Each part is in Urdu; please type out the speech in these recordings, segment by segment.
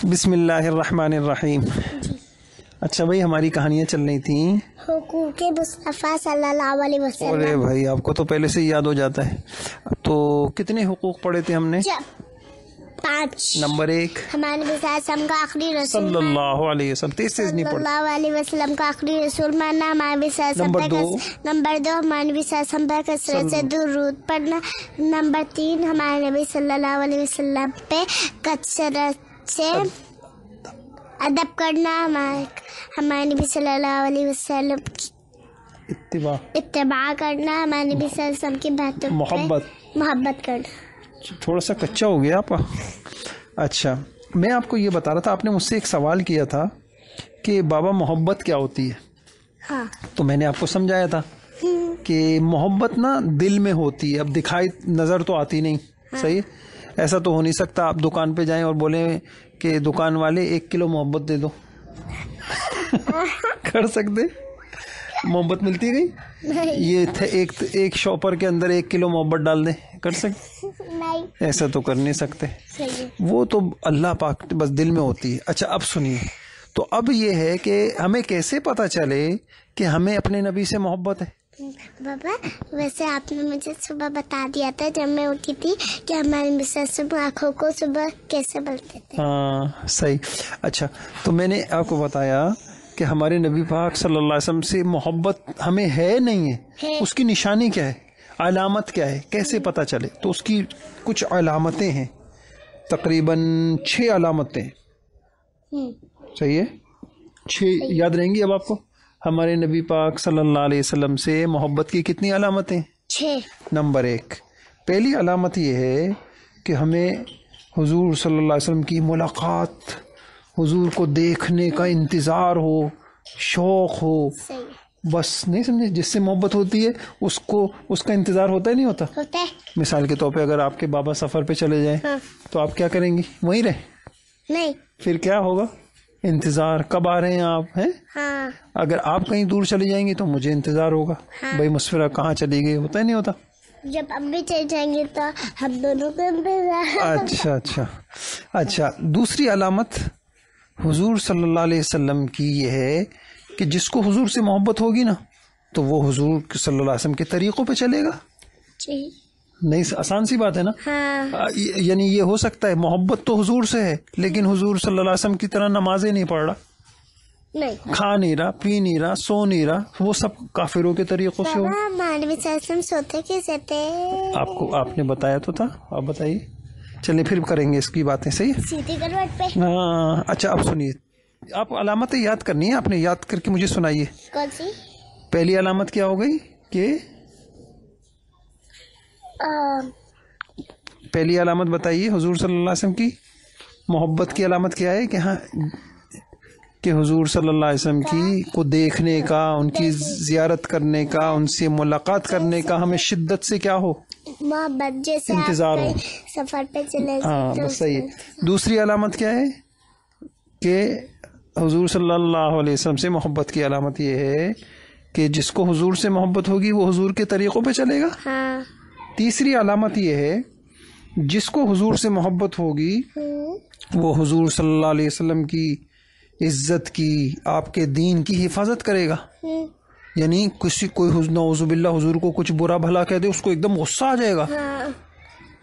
بسم اللہ الرحمن الرحیم. اچھا بھائی، ہماری کہانیاں چل رہی تھیں حقوق مصطفیٰ صلی اللہ علیہ وسلم. ارے بھائی، آپ کو تو پہلے سے ہی یاد ہو جاتا ہے. تو کتنے حقوق پڑھے تھے ہم نے؟ 5. نمبر 1، ہمارے نبی صلی اللہ علیہ وسلم کا آخری رسول صلی اللہ علیہ وسلم. تیز نہیں صلی پڑھے. اللہ علیہ وسلم کا آخری رسول ماننا. ہمارے نبی صلی اللہ علیہ نمبر وسلم 2، نمبر 2 ہمارے نبی صلی اللہ علیہ وسلم پر کثرت سے درود پڑھنا. نمبر 3 ہمارے نبی صلی اللہ علیہ وسلم پہ کثرت سے ادب کرنا. ہمارے نبی صلی اللہ علیہ وسلم کی اتباع کرنا. ہمارے نبی صلی اللہ علیہ وسلم کی باتوں پہ محبت کرنا. تھوڑا سا کچا ہو گیا آپ. اچھا، میں آپ کو یہ بتا رہا تھا، آپ نے مجھ سے ایک سوال کیا تھا کہ بابا محبت کیا ہوتی ہے. ہاں، تو میں نے آپ کو سمجھایا تھا کہ محبت نا دل میں ہوتی ہے. اب دکھائی نظر تو آتی نہیں. صحیح. ایسا تو ہو نہیں سکتا آپ دکان پہ جائیں اور بولیں کہ دکان والے 1 کلو محبت دے دو. کر سکتے؟ محبت ملتی گئی یہ ایک شاپر کے اندر 1 کلو محبت ڈال دیں، کر سکتے؟ نہیں، ایسا تو کر نہیں سکتے. صحیح. وہ تو اللہ پاک بس دل میں ہوتی ہے. اچھا، اب سنیے. تو اب یہ ہے کہ ہمیں کیسے پتا چلے کہ ہمیں اپنے نبی سے محبت ہے؟ بابا، ویسے آپ نے مجھے صبح بتا دیا تھا جب میں اٹھی تھی کہ ہمارے نبی صلی اللہ علیہ وسلم آنکھوں کو صبح کیسے بولتے تھے. ہاں، صحیح. اچھا، تو میں نے آپ کو بتایا کہ ہمارے نبی پاک صلی اللہ علیہ وسلم سے محبت ہمیں ہے نہیں ہے. اس کی نشانی کیا ہے، علامت کیا ہے، کیسے پتہ چلے؟ تو اس کی کچھ علامتیں ہیں، تقریباً 6 علامتیں. صحیح ہے؟ 6 یاد رہیں گی اب آپ کو. ہمارے نبی پاک صلی اللہ علیہ وسلم سے محبت کی کتنی علامتیں؟ 6. نمبر 1، پہلی علامت یہ ہے کہ ہمیں حضور صلی اللہ علیہ وسلم کی ملاقات، حضور کو دیکھنے کا انتظار ہو، شوق ہو. بس نہیں سمجھے؟ جس سے محبت ہوتی ہے اس کا انتظار ہوتا ہے، نہیں ہوتا؟ ہوتا ہے. مثال کے طور پہ اگر آپ کے بابا سفر پہ چلے جائیں تو آپ کیا کریں گی؟ وہیں رہیں؟ نہیں. پھر کیا ہوگا؟ انتظار، کب آ رہے ہیں آپ ہیں. ہاں. اگر آپ کہیں دور چلی جائیں گی تو مجھے انتظار ہوگا، بھائی مسفرہ کہاں چلی گئی. ہوتا ہے نہیں ہوتا؟ جب ہم بھی چل جائیں گے تو ہم دونوں کو انتظار. اچھا، دوسری علامت حضور صلی اللہ علیہ وسلم کی یہ ہے کہ جس کو حضور سے محبت ہوگی نا تو وہ حضور صلی اللہ علیہ وسلم کے طریقوں پہ چلے گا. جی. نہیں، آسان سی بات ہے نا. ہاں. یعنی یہ ہو سکتا ہے محبت تو حضور سے ہے لیکن حضور صلی اللہ علیہ وسلم کی طرح نمازیں نہیں پڑھ رہا، نہیں، کھا نہیں رہا، پی نہیں رہا، سو نہیں رہا. وہ سب کافروں کے طریقوں سے ہو. ہمارے نبی صلی اللہ علیہ وسلم سوتے کیسے تھے؟ آپ نے بتایا تو تھا. آپ بتائیے. چلے پھر کریں گے اس کی باتیں. صحیح ہے؟ سیدھی کروٹ پہ. ہاں. اچھا، اب سنیے. آپ علامتیں یاد کرنی ہے، آپ نے یاد کر کے مجھے سنائیے. کون سی؟ پہلی علامت کیا ہو گئی کہ پہلی علامت بتائیے حضور صلی اللہ علیہ وسلم کی محبت کی علامت کیا ہے؟ کہ ہاں، کہ حضور صلی اللہ علیہ وسلم کی کو دیکھنے کا، ان کی زیارت کرنے کا، ان سے ملاقات کرنے کا ہمیں شدت سے کیا ہو؟ محبت. جیسے انتظار ہو. سفر پہ چلے. ہاں، بس صحیح ہے. دوسری علامت کیا ہے کہ حضور صلی اللہ علیہ وسلم سے محبت کی علامت یہ ہے کہ جس کو حضور سے محبت ہوگی وہ حضور کے طریقوں پہ چلے گا. ہاں. تیسری علامت یہ ہے جس کو حضور سے محبت ہوگی وہ حضور صلی اللہ علیہ وسلم کی عزت کی، آپ کے دین کی حفاظت کرے گا. یعنی کوئی نعوذ باللہ حضور کو کچھ برا بھلا کہہ دے اس کو ایک دم غصہ آ جائے گا.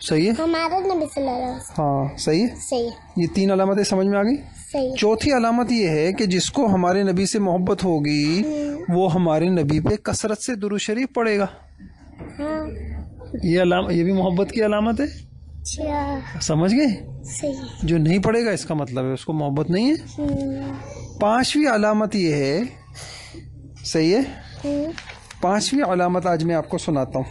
صحیح ہے؟ ہمارے نبی صلی اللہ علیہ وسلم. ہاں، صحیح ہے. صحیح. یہ 3 علامتیں سمجھ میں آ گئی. صحیح. چوتھی علامت یہ ہے کہ جس کو ہمارے نبی سے محبت ہوگی وہ ہمارے نبی پہ کثرت سے درود شریف پڑھے گا. یہ بھی محبت کی علامت ہے. سمجھ گئے؟ صحیح. جو نہیں پڑھے گا اس کا مطلب ہے اس کو محبت نہیں ہے. 5ویں علامت یہ ہے. صحیح ہے؟ 5ویں علامت آج میں آپ کو سناتا ہوں.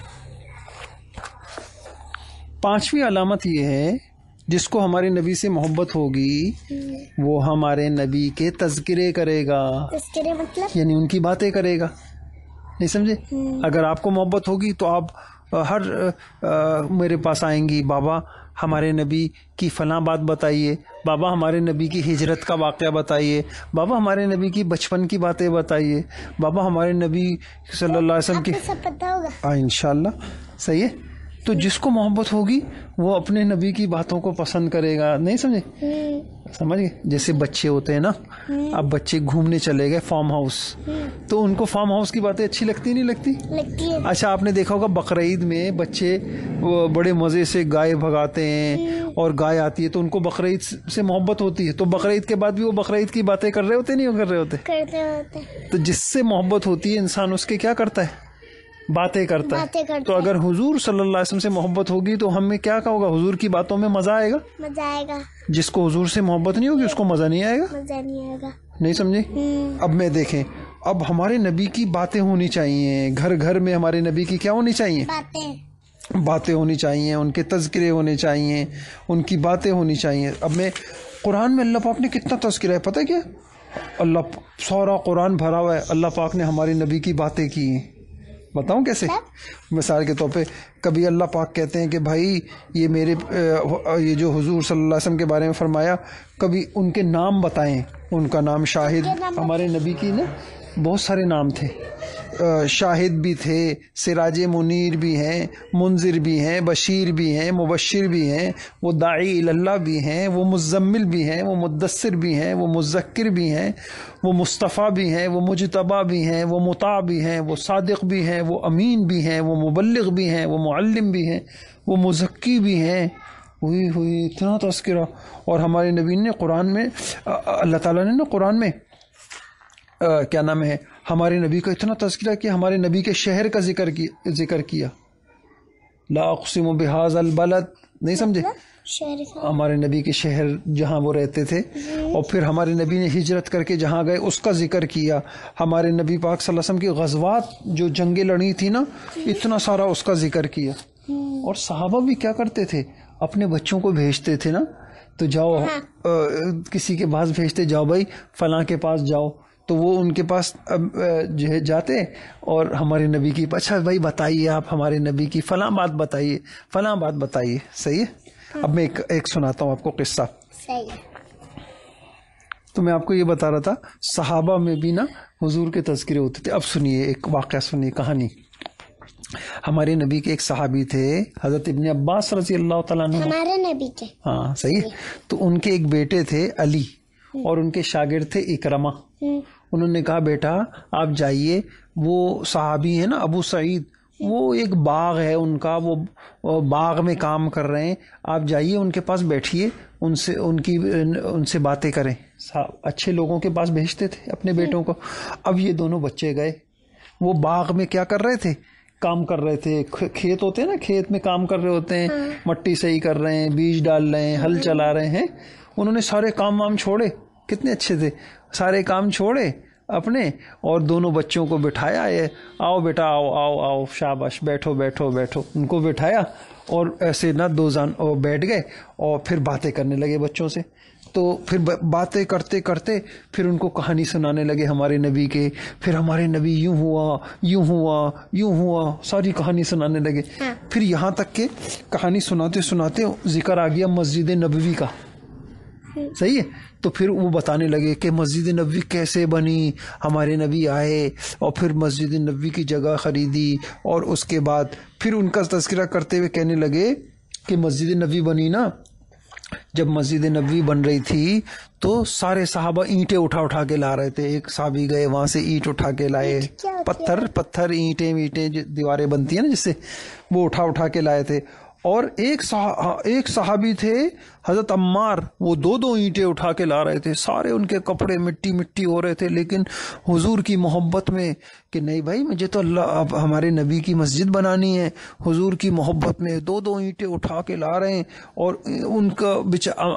5ویں علامت یہ ہے جس کو ہمارے نبی سے محبت ہوگی وہ ہمارے نبی کے تذکرے کرے گا. تذکرے مطلب؟ یعنی ان کی باتیں کرے گا. نہیں سمجھے؟ اگر آپ کو محبت ہوگی تو آپ ہر میرے پاس آئیں گی، بابا ہمارے نبی کی فلاں بات بتائیے، بابا ہمارے نبی کی ہجرت کا واقعہ بتائیے، بابا ہمارے نبی کی بچپن کی باتیں بتائیے، بابا ہمارے نبی صلی اللہ علیہ وسلم کی. سب پتہ ہوگا انشاءاللہ. صحیح ہے. تو جس کو محبت ہوگی وہ اپنے نبی کی باتوں کو پسند کرے گا. نہیں سمجھے؟ سمجھ گئے؟ جیسے بچے ہوتے ہیں نا, اب بچے گھومنے چلے گئے فارم ہاؤس, تو ان کو فارم ہاؤس کی باتیں اچھی لگتی نہیں لگتی؟ لگتی ہے. اچھا آپ نے دیکھا ہوگا بقرعید میں بچے بڑے مزے سے گائے بھگاتے ہیں, اور گائے آتی ہے تو ان کو بقرعید سے محبت ہوتی ہے, تو بقرعید کے بعد بھی وہ بقرعید کی باتیں کر رہے ہوتے نہیں کر رہے ہوتے؟ کرتے ہوتے. تو جس سے محبت ہوتی ہے انسان اس کے کیا کرتا ہے؟ باتیں کرتا ہے. تو اگر حضور صلی اللہ علیہ وسلم سے محبت ہوگی تو ہمیں کیا ہوگا؟ حضور کی باتوں میں مزہ آئے گا. مزہ آئے گا. جس کو حضور سے محبت نہیں ہوگی اس کو مزہ نہیں آئے گا. مزہ نہیں آئے گا. نہیں سمجھے؟ اب میں دیکھیں, اب ہمارے نبی کی باتیں ہونی چاہیے, گھر گھر میں ہمارے نبی کی کیا ہونی چاہیے؟ باتیں ہونی چاہیے, ان کے تذکرے ہونے چاہیے, ان کی باتیں ہونی چاہیے. اب میں قرآن میں اللہ پاک نے کتنا تذکرہ ہے پتہ ہے کیا؟ اللہ سارا قرآن بھرا ہوا ہے, اللہ پاک نے ہمارے نبی کی باتیں کی ہیں. بتاؤں کیسے؟ مثال کے طور پہ کبھی اللہ پاک کہتے ہیں کہ بھائی یہ میرے یہ جو حضور صلی اللہ علیہ وسلم کے بارے میں فرمایا, کبھی ان کے نام بتائیں. ان کا نام شاہد, ہمارے نبی کی نا بہت سارے نام تھے, شاہد بھی تھے, سراج منیر بھی ہیں, منذر بھی ہیں, بشیر بھی ہیں, مبشر بھی ہیں, وہ داعی اللہ بھی ہیں, وہ مزمل بھی ہیں, وہ مدثر بھی ہیں, وہ مذکر بھی ہیں, وہ مصطفیٰ بھی ہیں, وہ مجتبی بھی ہیں, وہ مطاع بھی ہیں, وہ صادق بھی ہیں, وہ امین بھی ہیں, وہ مبلغ بھی ہیں, وہ معلم بھی ہیں, وہ مزکی بھی ہیں. ہوئی اتنا تذکرہ. اور ہمارے نبی نے قرآن میں, اللہ تعالیٰ نے نا قرآن میں کیا نام ہے, ہمارے نبی کا اتنا تذکرہ کیا, ہمارے نبی کے شہر کا ذکر کیا. لا اقسم بہذا البلد, نہیں سمجھے؟ ہمارے نبی کے شہر جہاں وہ رہتے تھے, اور پھر ہمارے نبی نے ہجرت کر کے جہاں گئے اس کا ذکر کیا. ہمارے نبی پاک صلی اللہ علیہ وسلم کی غزوات جو جنگیں لڑی تھی نا, اتنا سارا اس کا ذکر کیا. اور صحابہ بھی کیا کرتے تھے, اپنے بچوں کو بھیجتے تھے نا, تو جاؤ کسی کے پاس بھیجتے, جاؤ بھائی فلاں کے پاس جاؤ, تو وہ ان کے پاس جو ہے جاتے اور ہمارے نبی کی, اچھا بھائی بتائیے آپ ہمارے نبی کی فلاں بات بتائیے, فلاں بات بتائیے. صحیح ہے؟ اب میں ایک سناتا ہوں آپ کو قصہ. صحیح. تو میں آپ کو یہ بتا رہا تھا صحابہ میں بھی نا حضور کے تذکرے ہوتے تھے. اب سنیے ایک واقعہ, سنیے کہانی. ہمارے نبی کے ایک صحابی تھے حضرت ابن عباس رضی اللہ تعالیٰ عنہ. ہمارے نبی کے, ہاں صحیح ہے. تو ان کے ایک بیٹے تھے علی, اور ان کے شاگرد تھے اکرمہ. انہوں نے کہا بیٹا آپ جائیے, وہ صحابی ہیں نا ابو سعید, وہ ایک باغ ہے ان کا, وہ باغ میں کام کر رہے ہیں, آپ جائیے ان کے پاس بیٹھیے, ان سے باتیں کریں. اچھے لوگوں کے پاس بھیجتے تھے اپنے بیٹوں کو. اب یہ دونوں بچے گئے, وہ باغ میں کیا کر رہے تھے, کام کر رہے تھے. کھیت ہوتے ہیں نا, کھیت میں کام کر رہے ہوتے ہیں, مٹی صحیح کر رہے ہیں, بیج ڈال رہے ہیں, ہل چلا رہے ہیں. انہوں نے سارے کام وام چھوڑے, کتنے اچھے تھے, سارے کام چھوڑے اپنے, اور دونوں بچوں کو بٹھایا, آؤ بیٹا آؤ آؤ آؤ, شاباش بیٹھو بیٹھو بیٹھو. ان کو بٹھایا اور ایسے نہ بیٹھ گئے, اور پھر باتیں کرنے لگے بچوں سے. تو پھر باتیں کرتے کرتے پھر ان کو کہانی سنانے لگے ہمارے نبی کے. پھر ہمارے نبی یوں ہوا یوں ہوا یوں ہوا, ساری کہانی سنانے لگے. پھر یہاں تک کہ کہانی سناتے سناتے ذکر آ گیا مسجد نبوی کا. صحیح ہے. تو پھر وہ بتانے لگے کہ مسجد نبوی کیسے بنی, ہمارے نبی آئے اور پھر مسجد نبوی کی جگہ خریدی, اور اس کے بعد پھر ان کا تذکرہ کرتے ہوئے کہنے لگے کہ مسجد نبوی بنی نا, جب مسجد نبوی بن رہی تھی تو سارے صحابہ اینٹیں اٹھا کے لا رہے تھے. ایک صحابی گئے وہاں سے اینٹ اٹھا کے لائے, پتھر اینٹیں دیواریں بنتی ہیں نا جس سے, وہ اٹھا کے لائے تھے. اور ایک صحابی تھے حضرت عمار, وہ دو اینٹیں اٹھا کے لا رہے تھے. سارے ان کے کپڑے مٹی ہو رہے تھے, لیکن حضور کی محبت میں کہ نہیں بھائی مجھے تو اب ہمارے نبی کی مسجد بنانی ہے, حضور کی محبت میں دو اینٹیں اٹھا کے لا رہے ہیں. اور ان کا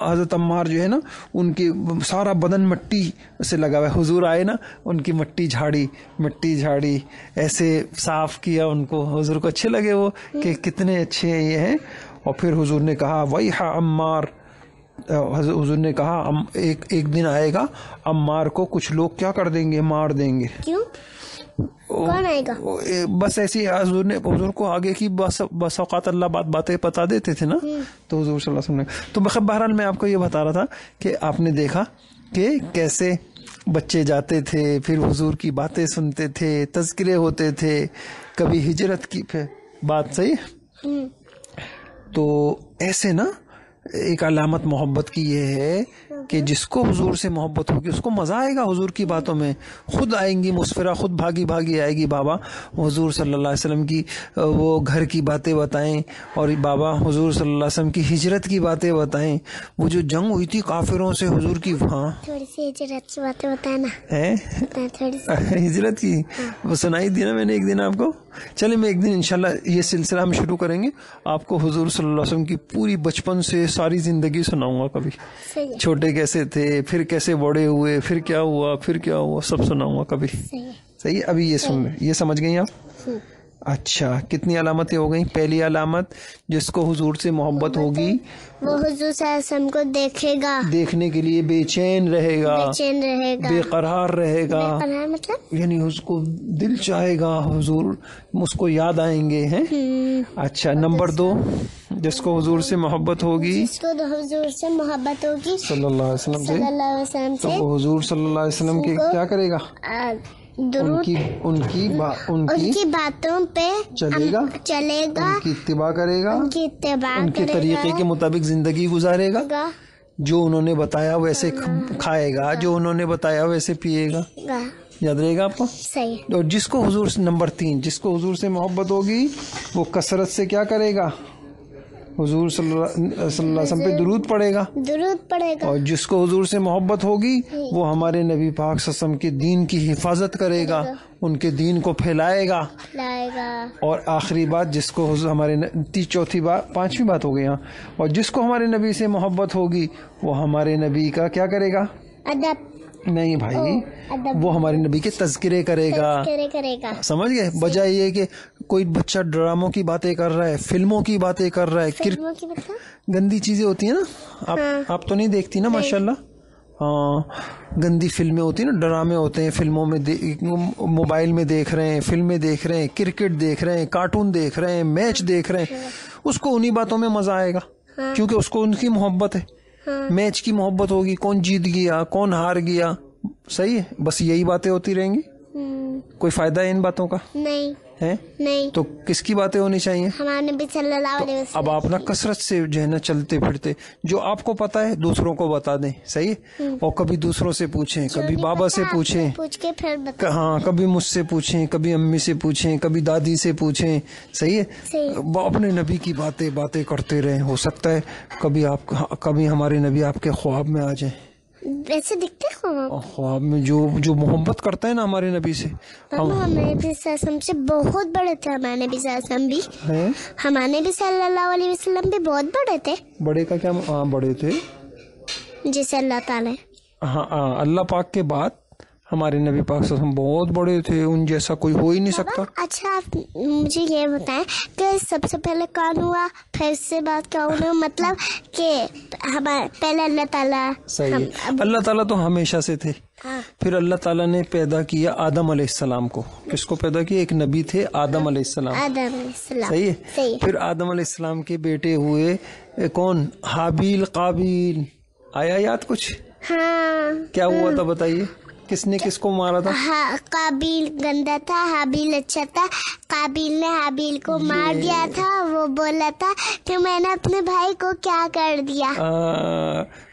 حضرت عمار جو ہے نا, ان کے سارا بدن مٹی سے لگا ہوا ہے. حضور آئے نا, ان کی مٹی جھاڑی ایسے صاف کیا ان کو. حضور کو اچھے لگے وہ کہ کتنے اچھے یہ ہیں. اور پھر حضور نے کہا ویحا عمار, حضور نے کہا ایک دن آئے گا عمار کو کچھ لوگ کیا کر دیں گے, مار دیں گے. کیوں؟ کون آئے گا؟ بس ایسی حضور کو آگے کی بس اوقات اللہ باتیں بتا دیتے تھے نا. تو حضور صلی اللہ علیہ وسلم نے, تو بہرحال میں آپ کو یہ بتا رہا تھا کہ آپ نے دیکھا کہ کیسے بچے جاتے تھے, پھر حضور کی باتیں سنتے تھے, تذکرے ہوتے تھے, کبھی ہجرت کی بات. صحیح. تو ایسے نا ایک علامت محبت کی یہ ہے کہ جس کو حضور سے محبت ہوگی اس کو مزہ آئے گا حضور کی باتوں میں، خود آئیں گی مسفرہ، خود بھاگی بھاگی آئے گی بابا حضور صلی اللہ علیہ وسلم کی وہ گھر کی باتیں بتائیں، اور بابا حضور صلی اللہ علیہ وسلم کی ہجرت کی باتیں بتائیں، وہ جو جنگ ہوئی تھی کافروں سے حضور کی، ہاں تھوڑی سی ہجرت کی باتیں بتانا ہے تھوڑی سی ہجرت کی وہ سنائی دی نا میں نے ایک دن آپ کو. چلے میں ایک دن انشاءاللہ یہ سلسلہ ہم شروع کریں گے، آپ کو حضور صلی اللہ علیہ وسلم کی پوری بچپن سے ساری زندگی سناؤں گا، کبھی صحیح ہے. چھوٹے کیسے تھے، پھر کیسے بڑے ہوئے، پھر کیا ہوا، پھر کیا ہوا، سب سناؤں گا کبھی. صحیح ہے. ابھی یہ سن لیں، یہ سمجھ گئی آپ؟ اچھا کتنی علامتیں ہو گئیں؟ پہلی علامت جس کو حضور سے محبت ہوگی وہ حضور صلی اللہ علیہ وسلم کو دیکھے گا، دیکھنے کے لیے بے چین رہے گا، بے چین رہے گا، بے قرار رہے گا، بے قرار مطلب یعنی اس کو دل چاہے گا حضور، اس کو یاد آئیں گے ہیں. اچھا نمبر 2 جس کو حضور سے محبت ہوگی، جس کو حضور سے محبت ہوگی صلی اللہ علیہ وسلم سے، صلی اللہ علیہ وسلم تو سے، وہ حضور صلی اللہ علیہ وسلم کے کیا کرے گا؟ درود ان کی باتوں پہ چلے گا، ان کی اتباع کرے گا، ان کی اتباع ان کے کرے طریقے کے مطابق زندگی گزارے گا، گا جو انہوں نے بتایا ویسے کھائے گا، جو انہوں نے بتایا ویسے پیے گا. گا. یاد رہے گا آپ کو؟ صحیح. اور جس کو حضور سے نمبر 3 جس کو حضور سے محبت ہوگی وہ کثرت سے کیا کرے گا؟ حضور صلی اللہ علیہ وسلم پہ درود پڑے گا. درود پڑے گا. اور جس کو حضور سے محبت ہوگی وہ ہمارے نبی پاک صلی اللہ علیہ وسلم کے دین کی حفاظت کرے گا، ان کے دین کو پھیلائے گا. لائے گا. اور آخری بات جس کو ہمارے چوتھی بات، 5ویں بات ہو گئی ہاں، اور جس کو ہمارے نبی سے محبت ہوگی وہ ہمارے نبی کا کیا کرے گا؟ ادب. نہیں بھائی، وہ ہمارے نبی کے تذکرے کرے گا. کرے گا. سمجھ گئے؟ بجائے یہ کہ کوئی بچہ ڈراموں کی باتیں کر رہا ہے، فلموں کی باتیں کر رہا ہے، گندی چیزیں ہوتی ہیں نا، آپ تو نہیں دیکھتی نا ماشاءاللہ. ہاں گندی فلمیں ہوتی ہیں نا، ڈرامے ہوتے ہیں فلموں میں، موبائل میں دیکھ رہے ہیں، فلمیں دیکھ رہے ہیں، کرکٹ دیکھ رہے ہیں، کارٹون دیکھ رہے ہیں، میچ دیکھ رہے ہیں، اس کو انہی باتوں میں مزہ آئے گا کیونکہ اس کو ان کی محبت ہے. میچ کی محبت ہوگی، کون جیت گیا، کون ہار گیا، صحیح ہے، بس یہی باتیں ہوتی رہیں گی. کوئی فائدہ ہے ان باتوں کا؟ نہیں ہے. نہیں. تو کس کی باتیں ہونی چاہیے؟ ہمارے نبی صلی اللہ علیہ وسلم. اب آپ نا کثرت سے جو ہے نا چلتے پھرتے جو آپ کو پتا ہے دوسروں کو بتا دیں، صحیح ہے، اور کبھی دوسروں سے پوچھیں، کبھی بابا سے پوچھیں، پوچھ کے پھر بتا. ہاں کبھی مجھ سے پوچھیں، کبھی امی سے پوچھیں، کبھی دادی سے پوچھیں، صحیح ہے. اپنے نبی کی باتیں کرتے رہیں. ہو سکتا ہے کبھی ہمارے نبی آپ کے خواب میں آ جائیں. ویسے دکھتے خواب میں جو محبت کرتا ہے نا ہمارے نبی سے. ہمارے نبی صلی اللہ علیہ وسلم سے بہت بڑے تھے، ہمارے نبی صلی اللہ علیہ وسلم بھی، ہمارے نبی صلی اللہ علیہ وسلم بھی بہت بڑے تھے. بڑے کا کیا؟ ہاں بڑے تھے جیسے اللہ تعالی. ہاں اللہ پاک کے بعد ہمارے نبی پاک صلی اللہ علیہ وسلم بہت بڑے تھے، ان جیسا کوئی ہو ہی نہیں سکتا. اچھا آپ مجھے یہ بتائیں کہ سب سے پہلے کون ہوا، پھر اس سے بعد کون ہوا، مطلب کہ پہلے اللہ تعالیٰ. صحیح ہے. اللہ تعالیٰ تو ہمیشہ سے تھے. پھر اللہ تعالیٰ نے پیدا کیا آدم علیہ السلام کو. کس کو پیدا کیا؟ ایک نبی تھے آدم علیہ السلام. آدم علیہ السلام. صحیح ہے. پھر آدم علیہ السلام کے بیٹے ہوئے کون؟ حابیل قابیل. آیا یاد کچھ؟ ہاں. کیا ہوا تھا بتائیے؟ کس نے کس کو مارا تھا؟ قابیل گندا تھا، حابیل اچھا تھا. قابیل نے حابیل کو مار دیا تھا. وہ بولا تھا کہ میں نے اپنے بھائی کو کیا کر دیا.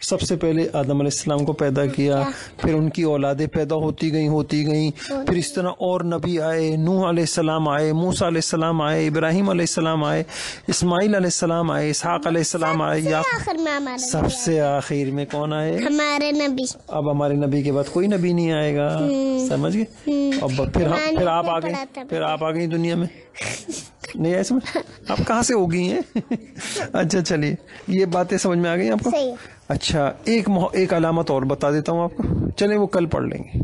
سب سے پہلے آدم علیہ السلام کو پیدا کیا، پھر ان کی اولادیں پیدا ہوتی گئیں. پھر اس طرح اور نبی آئے، نوح علیہ السلام آئے، موسیٰ علیہ السلام آئے، ابراہیم علیہ السلام آئے، اسماعیل علیہ السلام آئے، اسحاق علیہ السلام آئے. سب سے آخر میں کون آئے؟ ہمارے نبی. اب ہمارے نبی کے بعد کوئی نبی نہیں آئے گا. سمجھ گئے؟ اب پھر آپ آ گئی دنیا میں. نہیں ہے سمجھ؟ آپ کہاں سے ہو گئی ہیں؟ اچھا چلیے یہ باتیں سمجھ میں آ گئی آپ کو. اچھا ایک علامت اور بتا دیتا ہوں آپ کو، چلیں وہ کل پڑھ لیں گے.